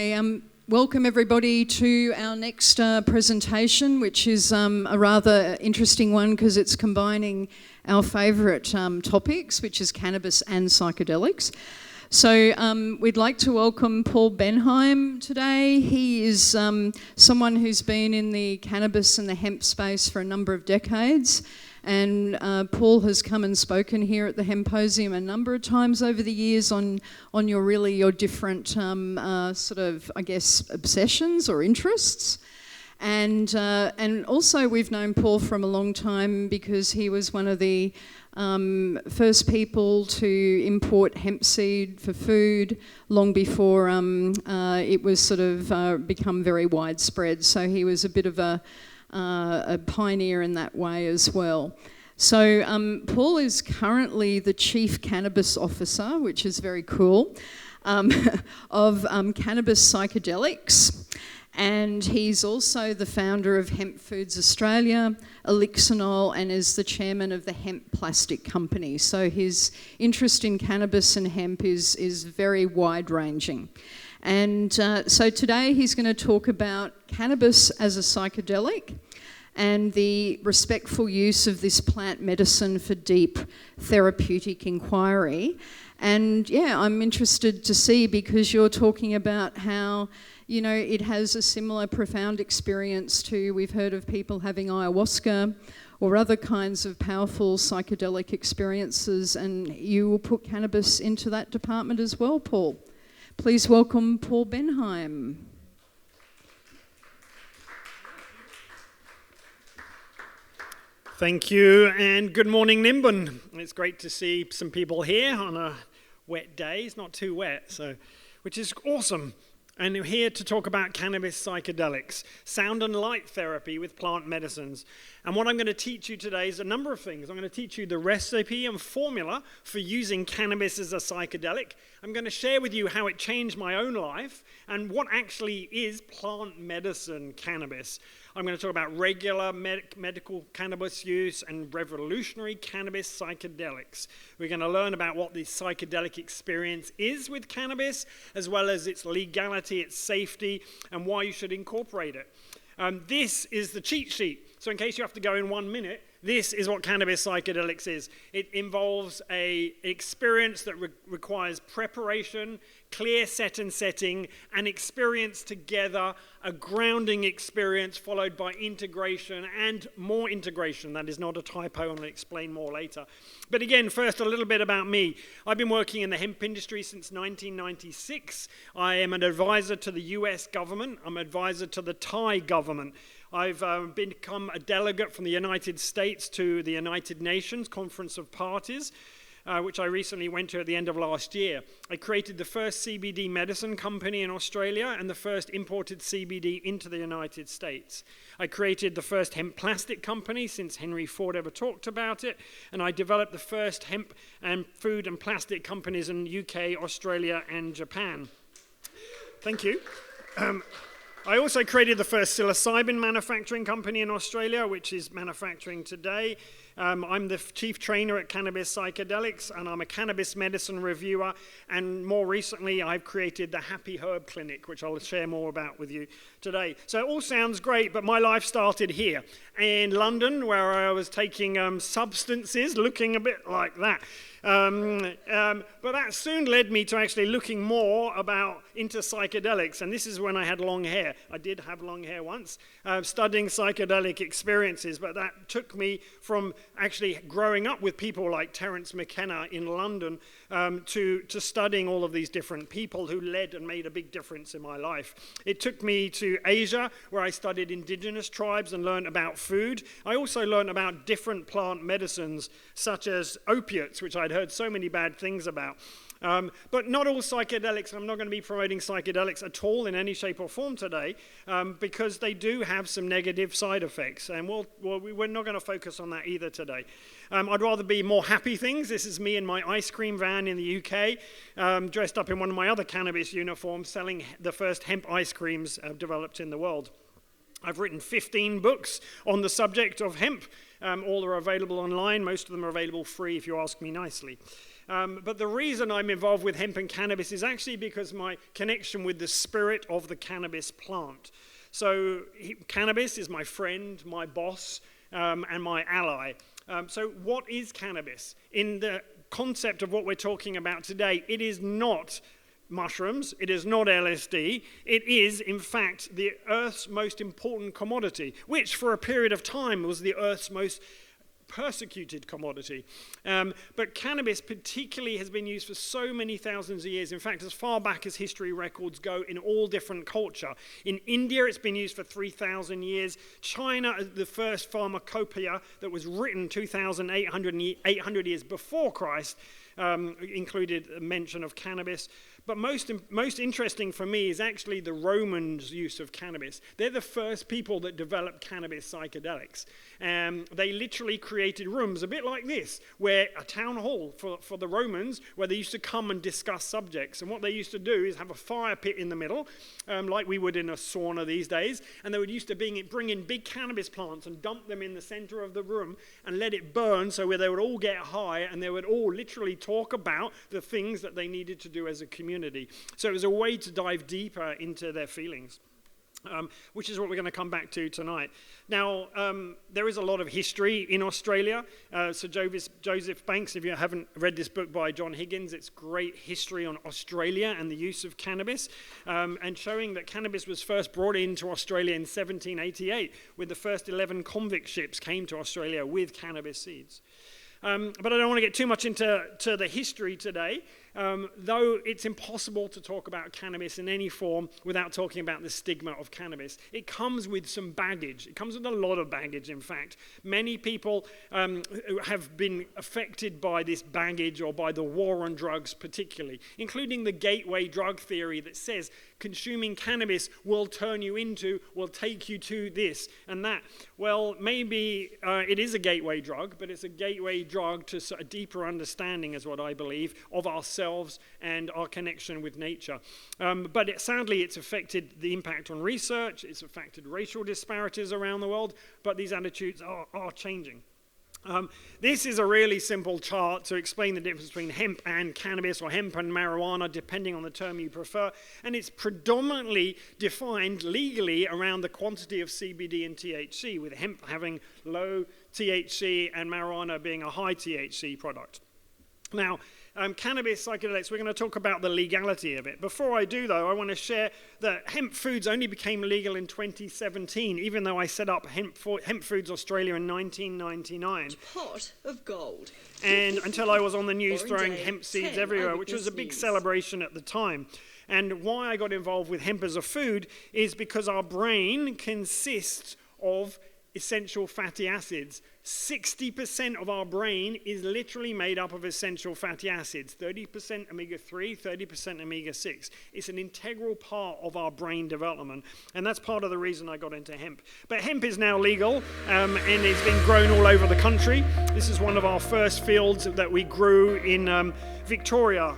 Okay, welcome everybody to our next presentation, which is a rather interesting one because it's combining our favourite topics, which is cannabis and psychedelics. So we'd like to welcome Paul Benhaim today. He is someone who's been in the cannabis and the hemp space for a number of decades. And Paul has come and spoken here at the Hemposium a number of times over the years on your different sort of, I guess, obsessions or interests. And also we've known Paul from a long time because he was one of the first people to import hemp seed for food long before it was sort of become very widespread. So he was a bit of a pioneer in that way as well. So Paul is currently the Chief Cannabis Officer, which is very cool, of Cannabis Psychedelics. And he's also the founder of Hemp Foods Australia, Elixinol, and is the chairman of the Hemp Plastic Company. So his interest in cannabis and hemp is very wide-ranging. And so today he's going to talk about cannabis as a psychedelic and the respectful use of this plant medicine for deep therapeutic inquiry. And yeah, I'm interested to see, because you're talking about how, you know, it has a similar profound experience to, we've heard of people having ayahuasca or other kinds of powerful psychedelic experiences, and you will put cannabis into that department as well, Paul. Please welcome Paul Benhaim. Thank you, and good morning, Nimbin. It's great to see some people here on a wet day. It's not too wet, which is awesome. And we're here to talk about cannabis psychedelics, sound and light therapy with plant medicines. And what I'm going to teach you today is a number of things. I'm going to teach you the recipe and formula for using cannabis as a psychedelic. I'm going to share with you how it changed my own life and what actually is plant medicine cannabis. I'm going to talk about regular medical cannabis use and revolutionary cannabis psychedelics. We're going to learn about what the psychedelic experience is with cannabis, as well as its legality, its safety, and why you should incorporate it. This is the cheat sheet. So in case you have to go in 1 minute, this is what cannabis psychedelics is. It involves an experience that requires preparation, clear set and setting, and experience together, a grounding experience followed by integration and more integration. That is not a typo, and I'll explain more later. But again, first, a little bit about me. I've been working in the hemp industry since 1996. I am an advisor to the US government. I'm an advisor to the Thai government. I've become a delegate from the United States to the United Nations Conference of Parties, which I recently went to at the end of last year. I created the first CBD medicine company in Australia and the first imported CBD into the United States. I created the first hemp plastic company since Henry Ford ever talked about it, and I developed the first hemp and food and plastic companies in the UK, Australia, and Japan. Thank you. I also created the first psilocybin manufacturing company in Australia, which is manufacturing today. I'm the chief trainer at Cannabis Psychedelics, and I'm a cannabis medicine reviewer. And more recently, I've created the Happy Herb Clinic, which I'll share more about with you today. So it all sounds great, but my life started here in London, where I was taking substances looking a bit like that. But that soon led me to actually looking more into psychedelics, and this is when I had long hair. I did have long hair once, studying psychedelic experiences, but that took me from actually growing up with people like Terence McKenna in London to studying all of these different people who led and made a big difference in my life. It took me to Asia, where I studied indigenous tribes and learned about food. I also learned about different plant medicines, such as opiates, which I'd heard so many bad things about. But not all psychedelics. I'm not going to be promoting psychedelics at all in any shape or form today, because they do have some negative side effects, and we're not going to focus on that either today. I'd rather be more happy things. This is me in my ice cream van in the UK, dressed up in one of my other cannabis uniforms, selling the first hemp ice creams developed in the world. I've written 15 books on the subject of hemp. All are available online. Most of them are available free if you ask me nicely. But the reason I'm involved with hemp and cannabis is actually because my connection with the spirit of the cannabis plant. So cannabis is my friend, my boss, and my ally. So what is cannabis? In the concept of what we're talking about today, it is not mushrooms, it is not LSD, it is in fact the Earth's most important commodity, which for a period of time was the Earth's most persecuted commodity. But cannabis particularly has been used for so many thousands of years. In fact, as far back as history records go in all different culture. In India, it's been used for 3,000 years. China, the first pharmacopoeia that was written 2,800 years before Christ, included a mention of cannabis. But most interesting for me is actually the Romans' use of cannabis. They're the first people that developed cannabis psychedelics. They literally created rooms a bit like this, where a town hall for the Romans, where they used to come and discuss subjects. And what they used to do is have a fire pit in the middle, like we would in a sauna these days. And they would used to bring in big cannabis plants and dump them in the center of the room and let it burn, so where they would all get high and they would all literally talk about the things that they needed to do as a community. So it was a way to dive deeper into their feelings, which is what we're going to come back to tonight. Now, there is a lot of history in Australia. So Joseph Banks, if you haven't read this book by John Higgins, it's great history on Australia and the use of cannabis, and showing that cannabis was first brought into Australia in 1788, with the first 11 convict ships came to Australia with cannabis seeds. But I don't want to get too much into the history today, though it's impossible to talk about cannabis in any form without talking about the stigma of cannabis. It comes with some baggage. It comes with a lot of baggage, in fact. Many people have been affected by this baggage or by the war on drugs particularly, including the gateway drug theory that says consuming cannabis will take you to this and that. Well, maybe it is a gateway drug, but it's a gateway drug to a deeper understanding, is what I believe, of ourselves and our connection with nature. But sadly, it's affected the impact on research, it's affected racial disparities around the world, but these attitudes are changing. This is a really simple chart to explain the difference between hemp and cannabis, or hemp and marijuana, depending on the term you prefer. And it's predominantly defined legally around the quantity of CBD and THC, with hemp having low THC and marijuana being a high THC product. Now, cannabis psychedelics, we're going to talk about the legality of it. Before I do, though, I want to share that hemp foods only became legal in 2017, even though I set up Hemp Foods Australia in 1999. Pot of gold. And until I was on the news throwing hemp seeds everywhere, which was a big celebration at the time. And why I got involved with hemp as a food is because our brain consists of essential fatty acids. 60% of our brain is literally made up of essential fatty acids, 30% omega-3, 30% omega-6. It's an integral part of our brain development, and that's part of the reason I got into hemp. But hemp is now legal, and it's been grown all over the country. This is one of our first fields that we grew in Victoria,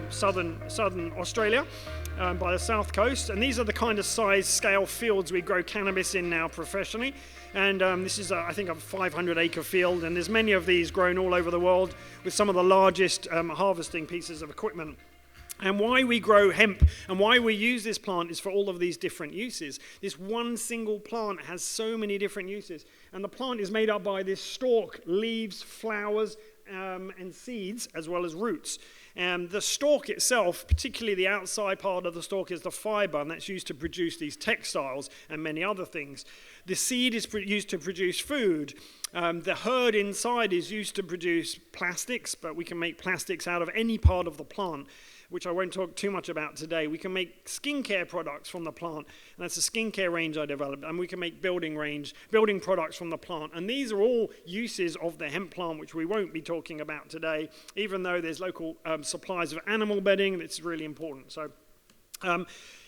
southern Australia. By the south coast, and these are the kind of size scale fields we grow cannabis in now professionally. And this is, I think, a 500-acre field, and there's many of these grown all over the world with some of the largest harvesting pieces of equipment. And why we grow hemp and why we use this plant is for all of these different uses. This one single plant has so many different uses, and the plant is made up by this stalk, leaves, flowers, and seeds, as well as roots. And the stalk itself, particularly the outside part of the stalk, is the fiber, and that's used to produce these textiles and many other things. The seed is used to produce food. The herd inside is used to produce plastics, but we can make plastics out of any part of the plant, which I won't talk too much about today. We can make skincare products from the plant, and that's a skincare range I developed, and we can make building products from the plant. And these are all uses of the hemp plant, which we won't be talking about today, even though there's local supplies of animal bedding that's really important. So,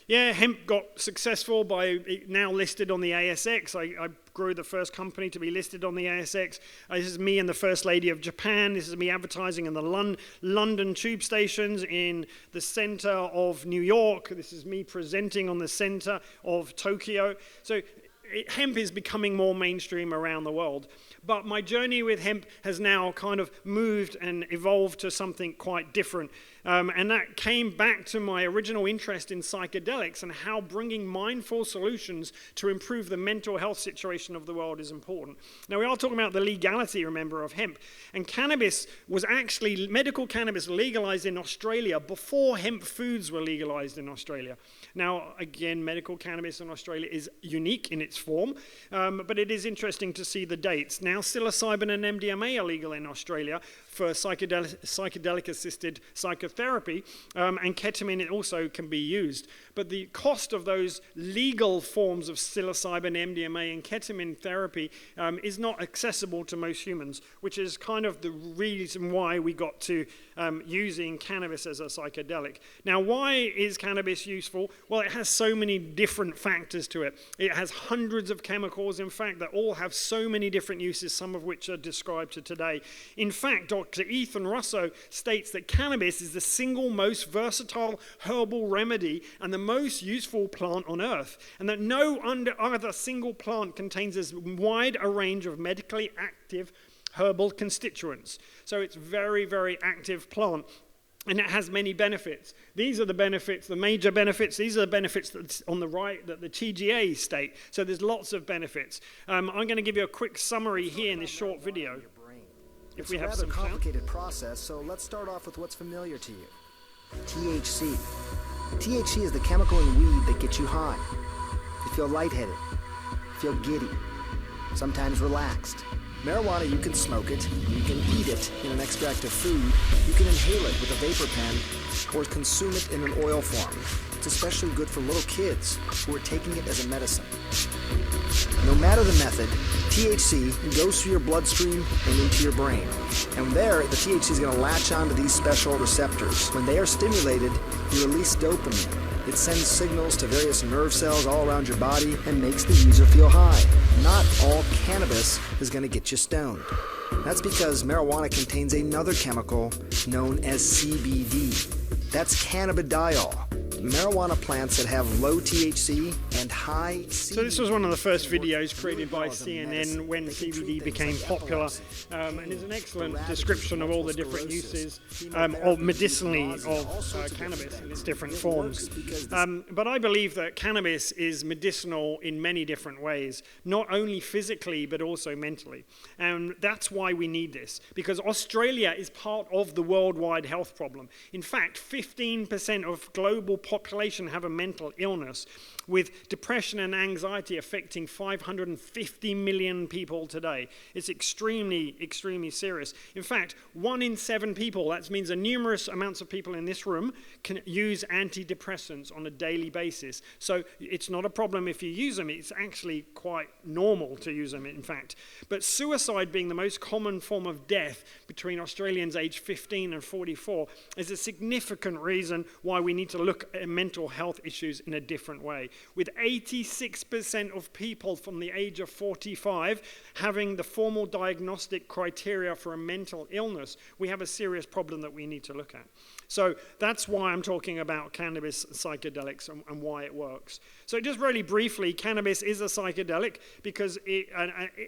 hemp got successful by now listed on the ASX. I grew the first company to be listed on the ASX. This is me and the First Lady of Japan. This is me advertising in the London tube stations, in the center of New York. This is me presenting on the center of Tokyo. So hemp is becoming more mainstream around the world. But my journey with hemp has now kind of moved and evolved to something quite different. And that came back to my original interest in psychedelics and how bringing mindful solutions to improve the mental health situation of the world is important. Now, we are talking about the legality, remember, of hemp. And cannabis was actually, medical cannabis legalized in Australia before hemp foods were legalized in Australia. Now, again, medical cannabis in Australia is unique in its form, but it is interesting to see the dates. Now, psilocybin and MDMA are legal in Australia for psychedelic-assisted psychotherapy, and ketamine also can be used. But the cost of those legal forms of psilocybin, MDMA, and ketamine therapy is not accessible to most humans, which is kind of the reason why we got to using cannabis as a psychedelic. Now, why is cannabis useful? Well, it has so many different factors to it. It has hundreds of chemicals, in fact, that all have so many different uses, some of which are described to today. In fact, Dr. Ethan Russo states that cannabis is the single most versatile herbal remedy and the most useful plant on earth, and that no other single plant contains as wide a range of medically active herbal constituents. So it's very, very active plant. And it has many benefits. These are the benefits, the major benefits. These are the benefits that's on the right that the TGA state. So there's lots of benefits. I'm going to give you a quick summary here in this short video. It's a rather complicated process, so let's start off with what's familiar to you. THC. THC is the chemical in weed that gets you high. You feel lightheaded, feel giddy, sometimes relaxed. Marijuana, you can smoke it, you can eat it in an extract of food, you can inhale it with a vapor pen, or consume it in an oil form. It's especially good for little kids who are taking it as a medicine. No matter the method, THC goes through your bloodstream and into your brain. And there, the THC is going to latch onto these special receptors. When they are stimulated, you release dopamine. It sends signals to various nerve cells all around your body and makes the user feel high. Not all cannabis is going to get you stoned. That's because marijuana contains another chemical known as CBD. That's cannabidiol. Marijuana plants that have low THC and high CBD. So this was one of the first videos created by CNN when CBD became popular, and is an excellent description of all the different uses medicinally of cannabis in its different forms. But I believe that cannabis is medicinal in many different ways, not only physically but also mentally. And that's why we need this, because Australia is part of the worldwide health problem. In fact, 15% of global population have a mental illness, with depression and anxiety affecting 550 million people today. It's extremely, extremely serious. In fact, 1 in 7 people, that means a numerous amounts of people in this room, can use antidepressants on a daily basis. So it's not a problem if you use them. It's actually quite normal to use them, in fact. But suicide being the most common form of death between Australians aged 15 and 44 is a significant reason why we need to look at mental health issues in a different way. With 86% of people from the age of 45 having the formal diagnostic criteria for a mental illness, we have a serious problem that we need to look at. So that's why I'm talking about cannabis psychedelics and why it works. So just really briefly, cannabis is a psychedelic because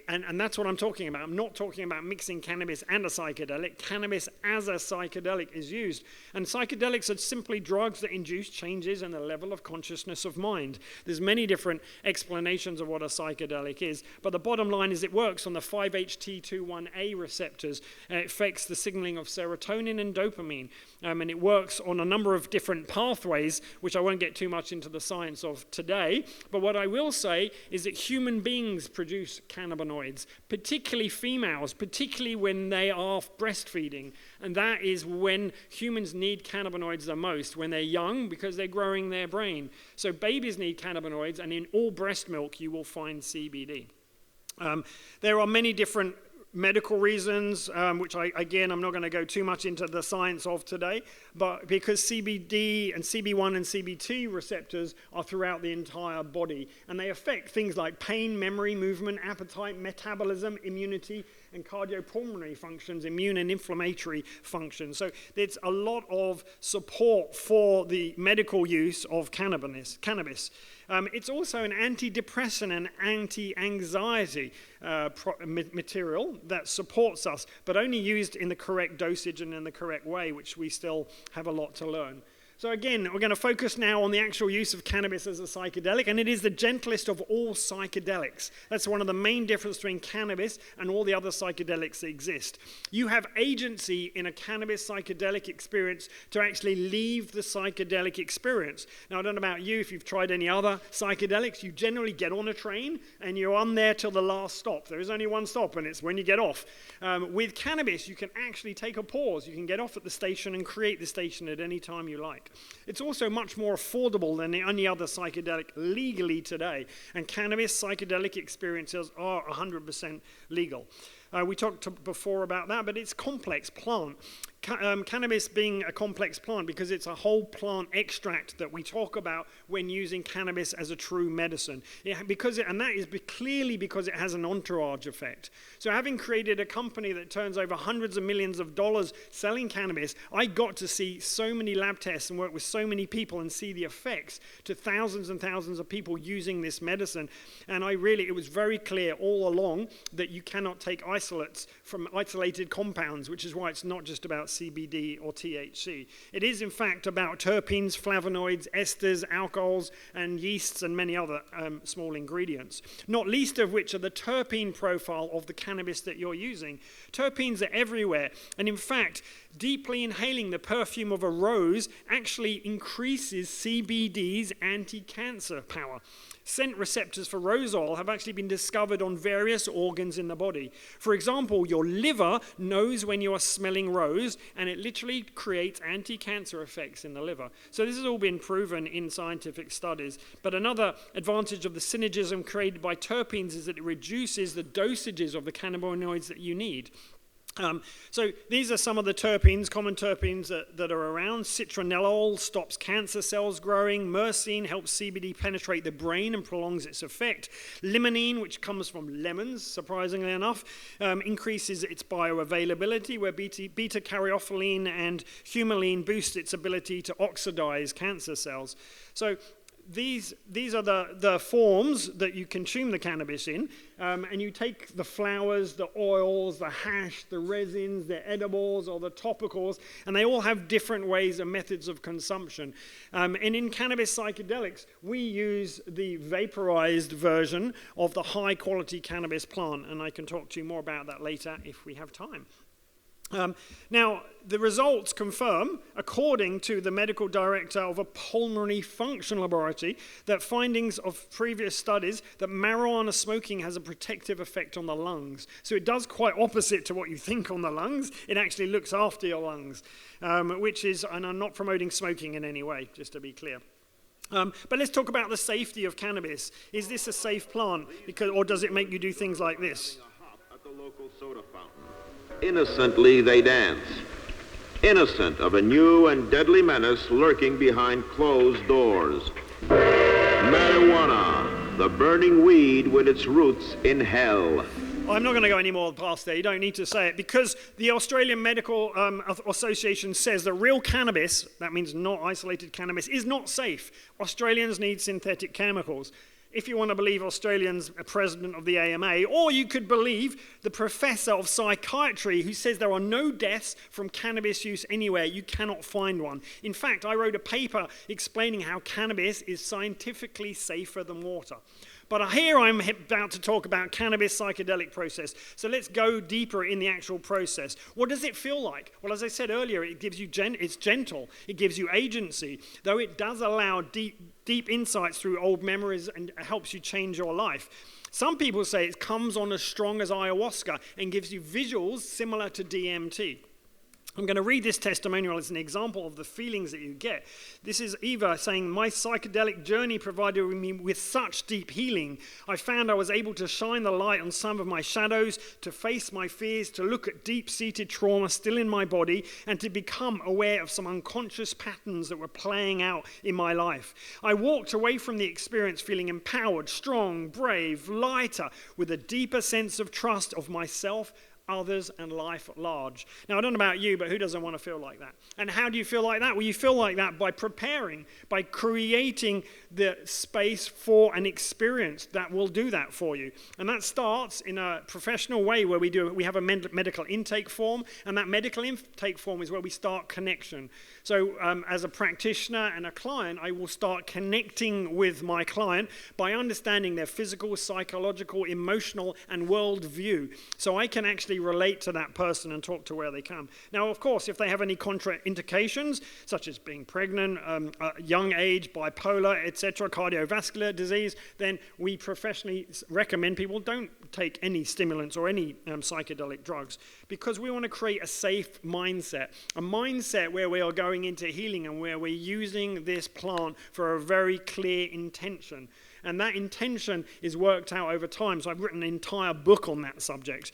and that's what I'm talking about. I'm not talking about mixing cannabis and a psychedelic. Cannabis as a psychedelic is used. And psychedelics are simply drugs that induce changes in the level of consciousness of mind. There's many different explanations of what a psychedelic is, but the bottom line is it works on the 5-HT21A receptors. It affects the signaling of serotonin and dopamine, and it works on a number of different pathways, which I won't get too much into the science of today, but what I will say is that human beings produce cannabinoids, particularly females, particularly when they are breastfeeding, and that is when humans need cannabinoids the most, when they're young, because they're growing their brain. So babies need cannabinoids, and in all breast milk you will find CBD. There are many different medical reasons, which I'm not going to go too much into the science of today, but because CBD and CB1 and CB2 receptors are throughout the entire body, and they affect things like pain, memory, movement, appetite, metabolism, immunity, and cardiopulmonary functions, immune and inflammatory functions. So there's a lot of support for the medical use of cannabis. It's also an antidepressant and anti-anxiety material that supports us, but only used in the correct dosage and in the correct way, which we still have a lot to learn. So again, we're going to focus now on the actual use of cannabis as a psychedelic, and it is the gentlest of all psychedelics. That's one of the main differences between cannabis and all the other psychedelics that exist. You have agency in a cannabis psychedelic experience to actually leave the psychedelic experience. Now, I don't know about you, if you've tried any other psychedelics, you generally get on a train and you're on there till the last stop. There is only one stop, and it's when you get off. With cannabis, you can actually take a pause. You can get off at the station and create the station at any time you like. It's also much more affordable than any other psychedelic legally today, and cannabis psychedelic experiences are 100% legal. We talked before about that, but it's a complex plant. Cannabis being a complex plant because it's a whole plant extract that we talk about when using cannabis as a true medicine. And that is clearly because it has an entourage effect. So having created a company that turns over hundreds of millions of dollars selling cannabis, I got to see so many lab tests and work with so many people and see the effects to thousands and thousands of people using this medicine. And it was very clear all along that you cannot take isolates from isolated compounds, which is why it's not just about CBD or THC. It is in fact about terpenes, flavonoids, esters, alcohols, and yeasts, and many other small ingredients, not least of which are the terpene profile of the cannabis that you're using. Terpenes are everywhere, and in fact, deeply inhaling the perfume of a rose actually increases CBD's anti-cancer power. Scent receptors for rose oil have actually been discovered on various organs in the body. For example, your liver knows when you are smelling rose, and it literally creates anti-cancer effects in the liver. So this has all been proven in scientific studies. But another advantage of the synergism created by terpenes is that it reduces the dosages of the cannabinoids that you need. So these are some of the terpenes, common terpenes that are around. Citronellol stops cancer cells growing. Myrcene helps CBD penetrate the brain and prolongs its effect. Limonene, which comes from lemons, surprisingly enough, increases its bioavailability, where beta-caryophyllene and humulene boost its ability to oxidize cancer cells. So these are the forms that you consume the cannabis in, and you take the flowers, the oils, the hash, the resins, the edibles, or the topicals, and they all have different ways and methods of consumption. And in cannabis psychedelics, we use the vaporized version of the high-quality cannabis plant, and I can talk to you more about that later if we have time. Now, the results confirm, according to the medical director of a pulmonary function laboratory, that findings of previous studies that marijuana smoking has a protective effect on the lungs. So it does quite opposite to what you think on the lungs. It actually looks after your lungs, and I'm not promoting smoking in any way, just to be clear. But let's talk about the safety of cannabis. Is this a safe plant, or does it make you do things like this? At the local soda fountain. Innocently they dance, innocent of a new and deadly menace lurking behind closed doors. Marijuana, the burning weed with its roots in hell. I'm not going to go any more past there. You don't need to say it, because the Australian Medical Association says that real cannabis, that means not isolated cannabis, is not safe. Australians need synthetic chemicals. If you want to believe Australians, a president of the AMA, or you could believe the professor of psychiatry who says there are no deaths from cannabis use anywhere. You cannot find one. In fact, I wrote a paper explaining how cannabis is scientifically safer than water. But here I'm about to talk about cannabis psychedelic process. So let's go deeper in the actual process. What does it feel like? Well, as I said earlier, it gives you it's gentle. It gives you agency, though it does allow deep insights through old memories and helps you change your life. Some people say it comes on as strong as ayahuasca and gives you visuals similar to DMT. I'm going to read this testimonial as an example of the feelings that you get. This is Eva saying, "My psychedelic journey provided me with such deep healing. I found I was able to shine the light on some of my shadows, to face my fears, to look at deep-seated trauma still in my body, and to become aware of some unconscious patterns that were playing out in my life. I walked away from the experience feeling empowered, strong, brave, lighter, with a deeper sense of trust of myself others, and life at large. Now, I don't know about you, but who doesn't want to feel like that? And how do you feel like that? Well, you feel like that by preparing, by creating the space for an experience that will do that for you. And that starts in a professional way where we have a medical intake form, and that medical intake form is where we start connection. So as a practitioner and a client, I will start connecting with my client by understanding their physical, psychological, emotional, and world view. So I can actually relate to that person and talk to where they come. Now, of course, if they have any contraindications, such as being pregnant, young age, bipolar, etc., cardiovascular disease, then we professionally recommend people don't take any stimulants or any psychedelic drugs, because we want to create a safe mindset, a mindset where we are going into healing and where we're using this plant for a very clear intention. And that intention is worked out over time. So I've written an entire book on that subject.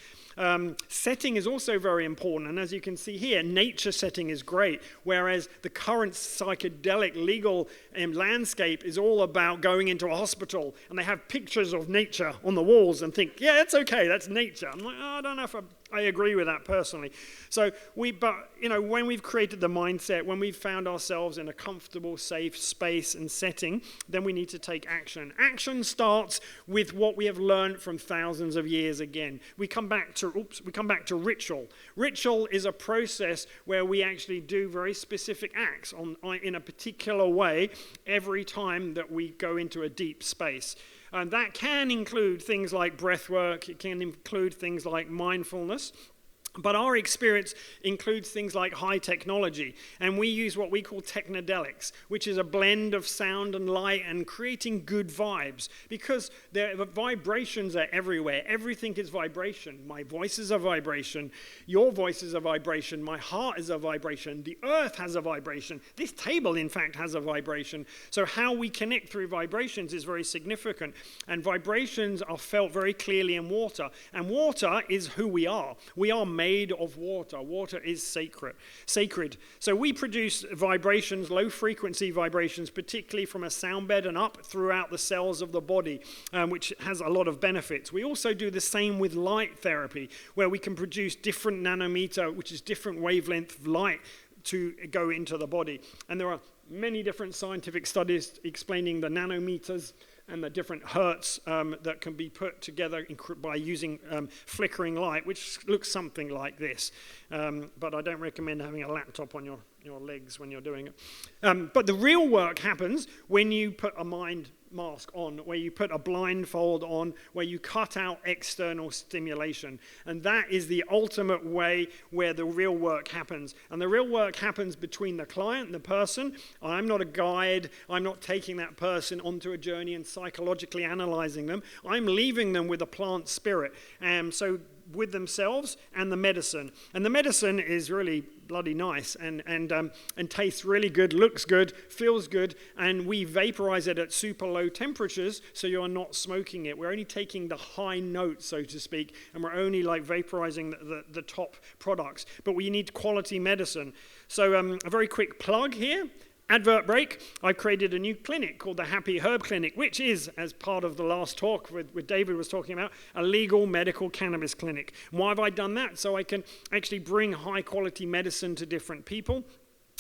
Setting is also very important. And as you can see here, nature setting is great. Whereas the current psychedelic legal landscape is all about going into a hospital. And they have pictures of nature on the walls and think, yeah, it's okay, that's nature. I'm like, oh, I don't know if I agree with that personally. So when we've created the mindset, when we've found ourselves in a comfortable, safe space and setting, then we need to take action. Action starts with what we have learned from thousands of years again. We come back to ritual. Ritual is a process where we actually do very specific acts in a particular way every time that we go into a deep space. And that can include things like breath work, it can include things like mindfulness, but our experience includes things like high technology, and we use what we call Technodelics, which is a blend of sound and light and creating good vibes, because the vibrations are everywhere. Everything is vibration. My voice is a vibration. Your voice is a vibration. My heart is a vibration. The earth has a vibration. This table, in fact, has a vibration. So how we connect through vibrations is very significant, and vibrations are felt very clearly in water, and water is who we are. We are made of water. Water is sacred. So we produce vibrations, low frequency vibrations, particularly from a sound bed and up throughout the cells of the body, which has a lot of benefits. We also do the same with light therapy, where we can produce different nanometer, which is different wavelength of light to go into the body. And there are many different scientific studies explaining the nanometers and the different hertz that can be put together by using flickering light, which looks something like this. But I don't recommend having a laptop on your legs when you're doing it. But the real work happens when you put a mind mask on, where you put a blindfold on, where you cut out external stimulation. And that is the ultimate way where the real work happens. And the real work happens between the client and the person. I'm not a guide. I'm not taking that person onto a journey and psychologically analyzing them. I'm leaving them with a plant spirit. So with themselves and the medicine. And the medicine is really bloody nice and tastes really good, looks good, feels good, and we vaporize it at super low temperatures, so you're not smoking it. We're only taking the high notes, so to speak, and we're only like vaporizing the top products. But we need quality medicine. So a very quick plug here. Advert break. I've created a new clinic called the Happy Herb Clinic, which is, as part of the last talk with David was talking about, a legal medical cannabis clinic. Why have I done that? So I can actually bring high quality medicine to different people.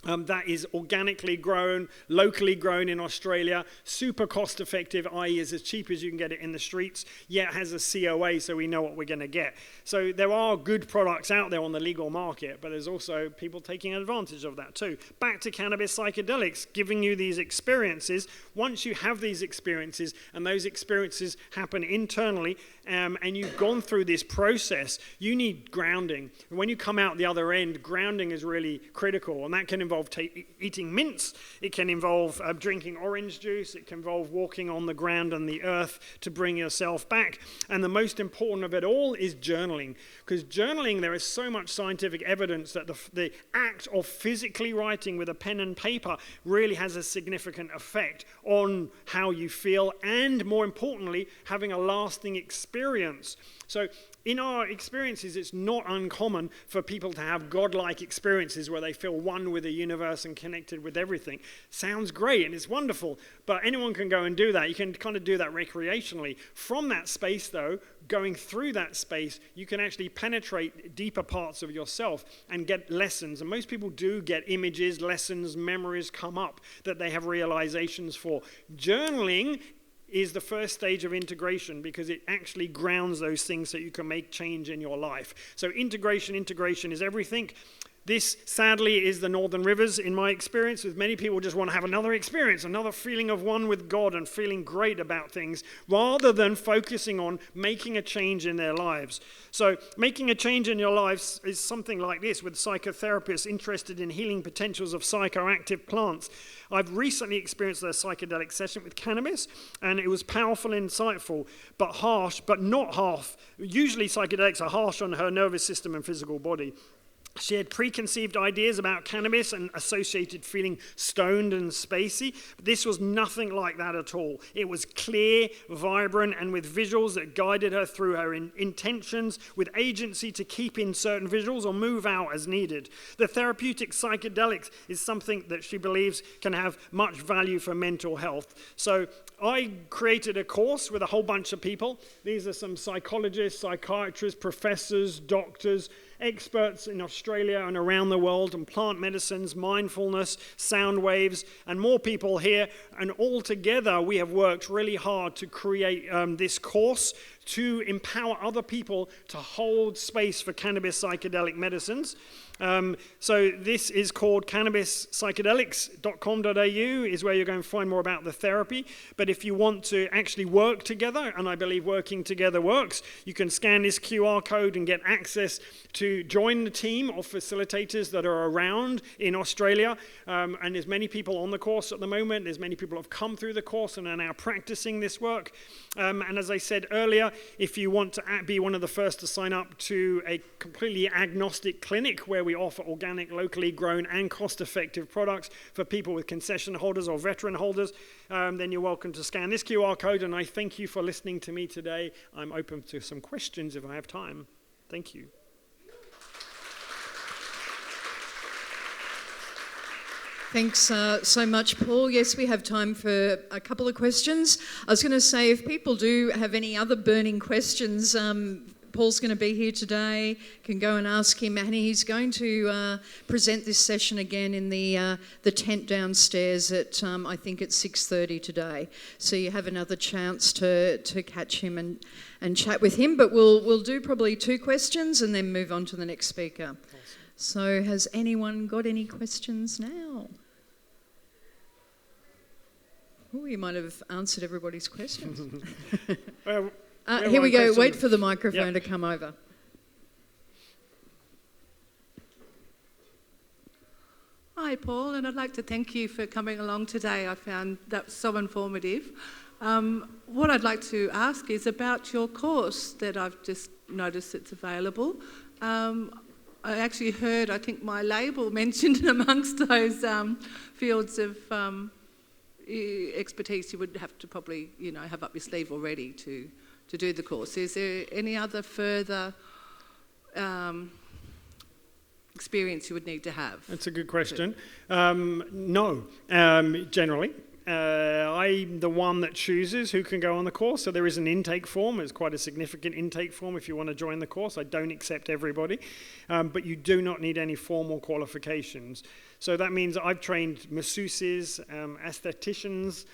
That is organically grown, locally grown in Australia, super cost effective, i.e. is as cheap as you can get it in the streets, yet has a COA, so we know what we're going to get. So there are good products out there on the legal market, but there's also people taking advantage of that too. Back to Cannabis Psychedelics, giving you these experiences. Once you have these experiences, and those experiences happen internally, and you've gone through this process, you need grounding. And when you come out the other end, grounding is really critical, and that can involve eating mints, it can involve drinking orange juice, it can involve walking on the ground and the earth to bring yourself back. And the most important of it all is journaling, because journaling, there is so much scientific evidence that the act of physically writing with a pen and paper really has a significant effect on how you feel, and more importantly, having a lasting experience. So in our experiences, it's not uncommon for people to have godlike experiences where they feel one with the universe and connected with everything. Sounds great and it's wonderful, but anyone can go and do that. You can kind of do that recreationally. From that space, though, going through that space, you can actually penetrate deeper parts of yourself and get lessons. And most people do get images, lessons, memories come up that they have realizations for. Journaling is the first stage of integration because it actually grounds those things so you can make change in your life. So integration is everything. This, sadly, is the Northern Rivers, in my experience, with many people just want to have another experience, another feeling of one with God and feeling great about things, rather than focusing on making a change in their lives. So making a change in your lives is something like this, with psychotherapists interested in healing potentials of psychoactive plants. I've recently experienced a psychedelic session with cannabis, and it was powerful and insightful, but harsh, but not half. Usually psychedelics are harsh on her nervous system and physical body. She had preconceived ideas about cannabis and associated feeling stoned and spacey. But this was nothing like that at all. It was clear, vibrant, and with visuals that guided her through her intentions, with agency to keep in certain visuals or move out as needed. The therapeutic psychedelics is something that she believes can have much value for mental health. So I created a course with a whole bunch of people. These are some psychologists, psychiatrists, professors, doctors, experts in Australia and around the world on plant medicines, mindfulness, sound waves, and more people here. And all together, we have worked really hard to create this course to empower other people to hold space for cannabis psychedelic medicines. So this is called cannabispsychedelics.com.au is where you're going to find more about the therapy. But if you want to actually work together, and I believe working together works, you can scan this QR code and get access to join the team of facilitators that are around in Australia. And there's many people on the course at the moment. There's many people who have come through the course and are now practicing this work. And as I said earlier, if you want to be one of the first to sign up to a completely agnostic clinic where we offer organic, locally grown and cost-effective products for people with concession holders or veteran holders, then you're welcome to scan this QR code. And I thank you for listening to me today. I'm open to some questions if I have time. Thank you. Thanks so much, Paul. Yes, we have time for a couple of questions. I was going to say, if people do have any other burning questions, Paul's going to be here today, can go and ask him, and he's going to present this session again in the tent downstairs at, I think it's 6:30 today. So you have another chance to catch him and chat with him, but we'll do probably 2 questions and then move on to the next speaker. Awesome. So has anyone got any questions now? Oh, you might have answered everybody's questions. Here we go. Wait for the microphone to come over. Hi, Paul, and I'd like to thank you for coming along today. I found that so informative. What I'd like to ask is about your course that I've just noticed it's available. I actually heard, I think my label mentioned amongst those fields of expertise you would have to probably, have up your sleeve already to do the course. Is there any other further experience you would need to have? That's a good question. No, generally. I'm the one that chooses who can go on the course, so there is an intake form. It's quite a significant intake form if you want to join the course. I don't accept everybody, but you do not need any formal qualifications. So that means I've trained masseuses, aestheticians,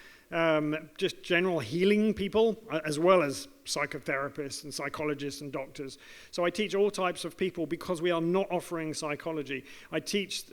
just general healing people, as well as psychotherapists and psychologists and doctors. So I teach all types of people because we are not offering psychology. I teach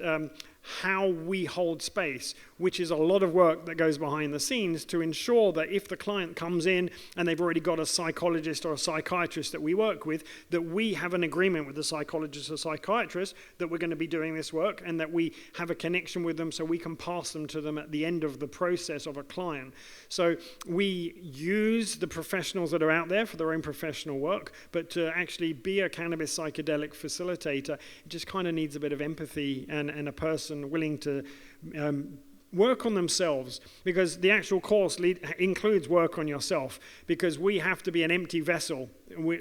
how we hold space, which is a lot of work that goes behind the scenes to ensure that if the client comes in and they've already got a psychologist or a psychiatrist that we work with, that we have an agreement with the psychologist or psychiatrist that we're going to be doing this work and that we have a connection with them so we can pass them to them at the end of the process of a client. So we use the professionals that are out there for their own professional work, but to actually be a cannabis psychedelic facilitator, it just kind of needs a bit of empathy and a person willing to work on themselves, because the actual course includes work on yourself, because we have to be an empty vessel,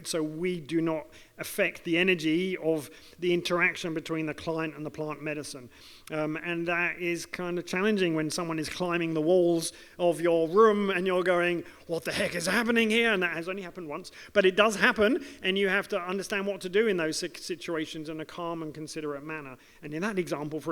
so we do not affect the energy of the interaction between the client and the plant medicine. And that is kind of challenging when someone is climbing the walls of your room and you're going, what the heck is happening here? And that has only happened once, but it does happen, and you have to understand what to do in those situations in a calm and considerate manner. And in that example,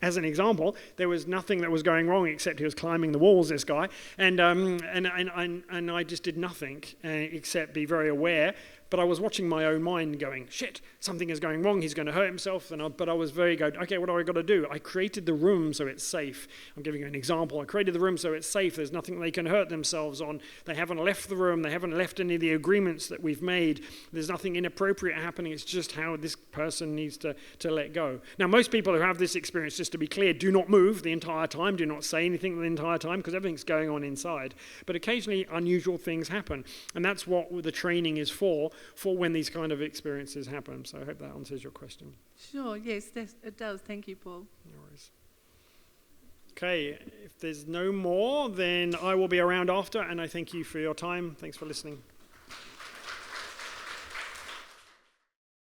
as an example, there was nothing that was going wrong except he was climbing the walls, this guy, and I just did nothing except be very aware. But I was watching my own mind going, shit, something is going wrong, he's going to hurt himself. But I was very good, okay, what do I got to do? I created the room so it's safe. I'm giving you an example. I created the room so it's safe. There's nothing they can hurt themselves on. They haven't left the room. They haven't left any of the agreements that we've made. There's nothing inappropriate happening. It's just how this person needs to let go. Now, most people who have this experience, just to be clear, do not move the entire time, do not say anything the entire time, because everything's going on inside. But occasionally, unusual things happen. And that's what the training is for when these kind of experiences happen. So I hope that answers your question. Sure, yes, it does. Thank you, Paul. No worries. Okay, if there's no more, then I will be around after, and I thank you for your time. Thanks for listening.